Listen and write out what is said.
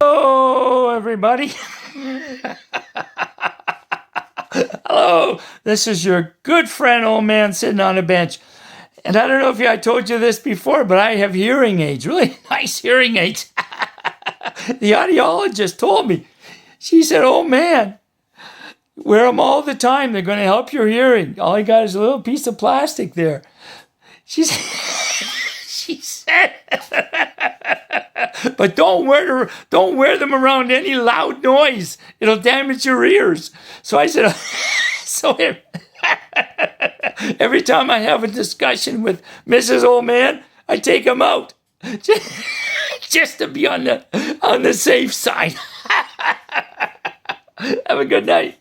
Hello, everybody. Hello, this is your good friend, old man, sitting on a bench. And I don't know if I told you this before, but I have hearing aids, really nice hearing aids. The audiologist told me. She said, "Oh man, wear them all the time. They're going to help your hearing. All you got is a little piece of plastic there." She said, she said, "But don't wear them around any loud noise. It'll damage your ears." So I said, so every time I have a discussion with Mrs. Old Man, I take them out just to be on the safe side. Have a good night.